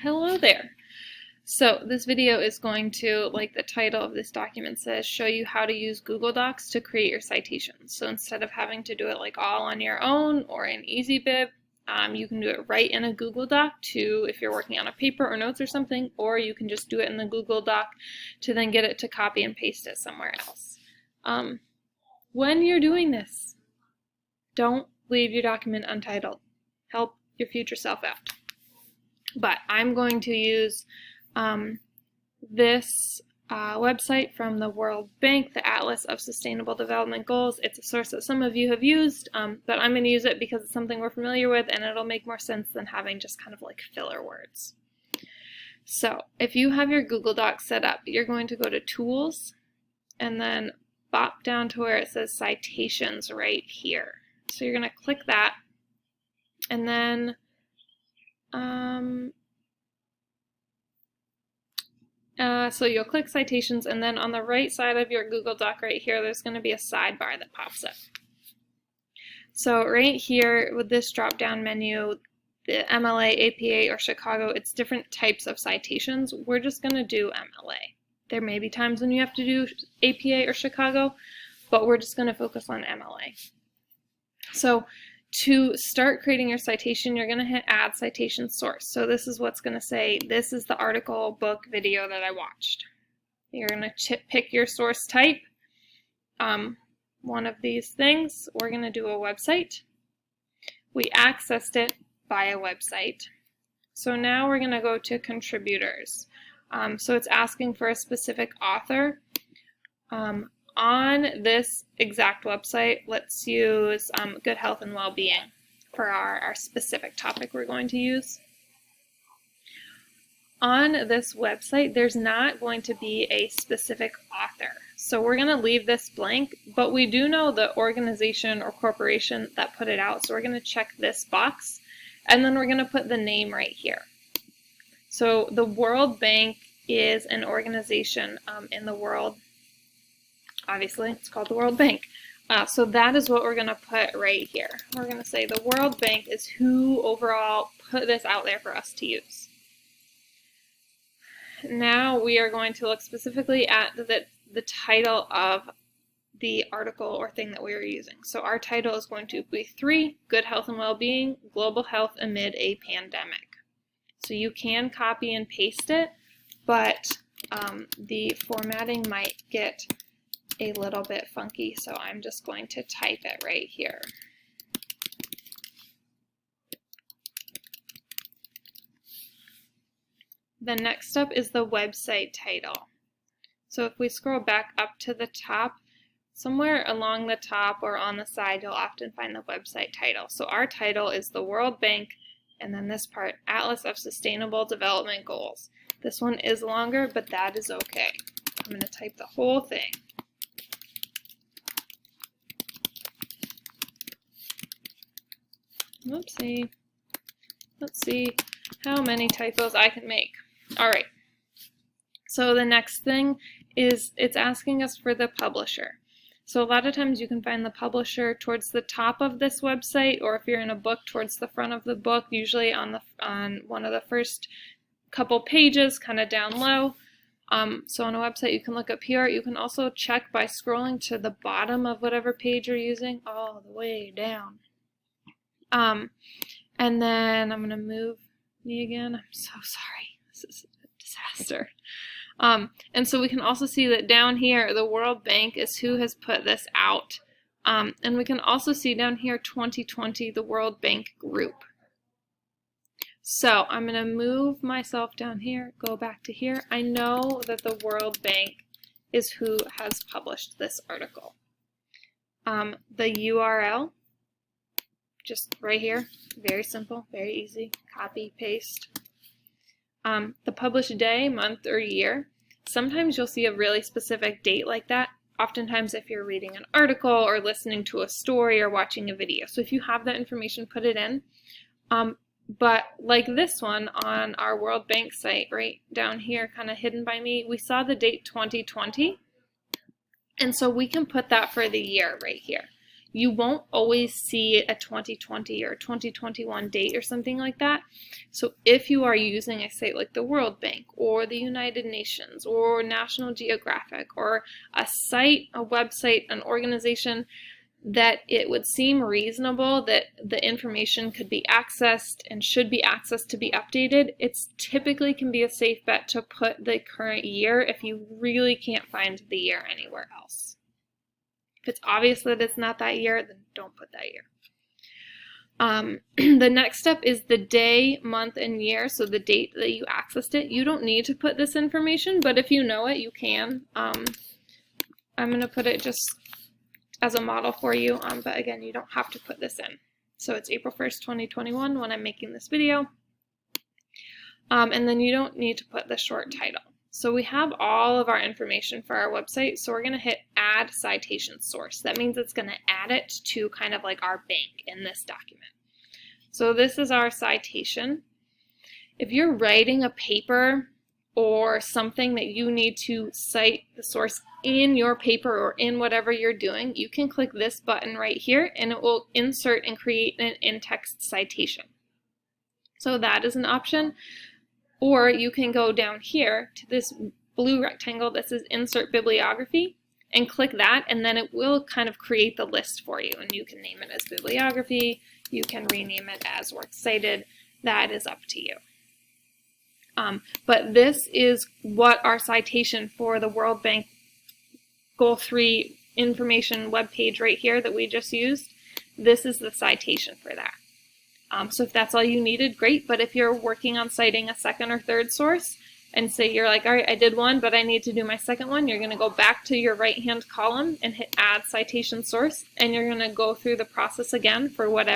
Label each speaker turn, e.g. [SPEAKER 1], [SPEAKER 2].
[SPEAKER 1] Hello there. So this video is going to, like the title of this document says, show you how to use Google Docs to create your citations. So instead of having to do it like all on your own or in EasyBib, you can do it right in a Google Doc if you're working on a paper or notes or something, or you can just do it in the Google Doc to then get it to copy and paste it somewhere else. When you're doing this, don't leave your document untitled. Help your future self out. But I'm going to use this website from the World Bank, the Atlas of Sustainable Development Goals. It's a source that some of you have used, but I'm going to use it because it's something we're familiar with and it'll make more sense than having just kind of like filler words. So if you have your Google Docs set up, you're going to go to Tools and then bop down to where it says Citations right here. So you're going to click that and then so you'll click Citations, and then on the right side of your Google Doc right here, there's going to be a sidebar that pops up. So right here with this drop-down menu, the MLA, APA, or Chicago, it's different types of citations. We're just going to do MLA. There may be times when you have to do APA or Chicago, but we're just going to focus on MLA. So to start creating your citation, you're going to hit Add Citation Source. So this is what's going to say, this is the article, book, video that I watched. You're going to pick your source type, one of these things. We're going to do a website. We accessed it by a website. So now we're going to go to contributors. So it's asking for a specific author. On this exact website, let's use good health and well-being for our specific topic we're going to use. On this website, there's not going to be a specific author. So we're going to leave this blank, but we do know the organization or corporation that put it out. So we're going to check this box, and then we're going to put the name right here. So the World Bank is an organization in the world. Obviously, it's called the World Bank. So that is what we're going to put right here. We're going to say the World Bank is who overall put this out there for us to use. Now we are going to look specifically at the title of the article or thing that we are using. So our title is going to be 3, Good Health and Well-Being, Global Health Amid a Pandemic. So you can copy and paste it, but the formatting might get a little bit funky, so I'm just going to type it right here. The next step is the website title. So if we scroll back up to the top, somewhere along the top or on the side, you'll often find the website title. So our title is the World Bank, and then this part, Atlas of Sustainable Development Goals. This one is longer, but that is okay. I'm going to type the whole thing. Oopsie. Let's see how many typos I can make. All right. So the next thing is it's asking us for the publisher. So a lot of times you can find the publisher towards the top of this website, or if you're in a book, towards the front of the book, usually on one of the first couple pages, kind of down low. So on a website, you can look up here. You can also check by scrolling to the bottom of whatever page you're using, all the way down. And then I'm going to move me again. I'm so sorry. This is a disaster. And so we can also see that down here, the World Bank is who has put this out. And we can also see down here 2020, the World Bank Group. So I'm going to move myself down here, go back to here. I know that the World Bank is who has published this article. The URL, just right here, very simple, very easy, copy, paste. The published day, month, or year. Sometimes you'll see a really specific date like that. Oftentimes if you're reading an article or listening to a story or watching a video. So if you have that information, put it in. But like this one on our World Bank site, right down here, kind of hidden by me, we saw the date 2020. And so we can put that for the year right here. you won't always see a 2020 or 2021 date or something like that. So if you are using a site like the World Bank or the United Nations or National Geographic or a site, a website, an organization that it would seem reasonable that the information could be accessed and should be accessed to be updated, it's typically can be a safe bet to put the current year if you really can't find the year anywhere else. If it's obvious that it's not that year, then don't put that year. The next step is the day, month, and year, so the date that you accessed it. You don't need to put this information, but if you know it, you can. I'm going to put it just as a model for you, but again, you don't have to put this in. So it's April 1st, 2021 when I'm making this video. And then you don't need to put the short title. So we have all of our information for our website, so we're going to hit Add Citation Source. That means it's going to add it to kind of like our bank in this document. So this is our citation. If you're writing a paper or something that you need to cite the source in your paper or in whatever you're doing, you can click this button right here and it will insert and create an in-text citation. So that is an option. Or you can go down here to this blue rectangle that says Insert Bibliography and click that, and then it will kind of create the list for you, and you can name it as bibliography, you can rename it as works cited. That is up to you. But this is what our citation for the World Bank Goal 3 information webpage right here that we just used, this is the citation for that. So if that's all you needed, great. But if you're working on citing a second or third source, and say you're like, all right, I did one, but I need to do my second one, you're going to go back to your right-hand column and hit Add Citation Source, and you're going to go through the process again for whatever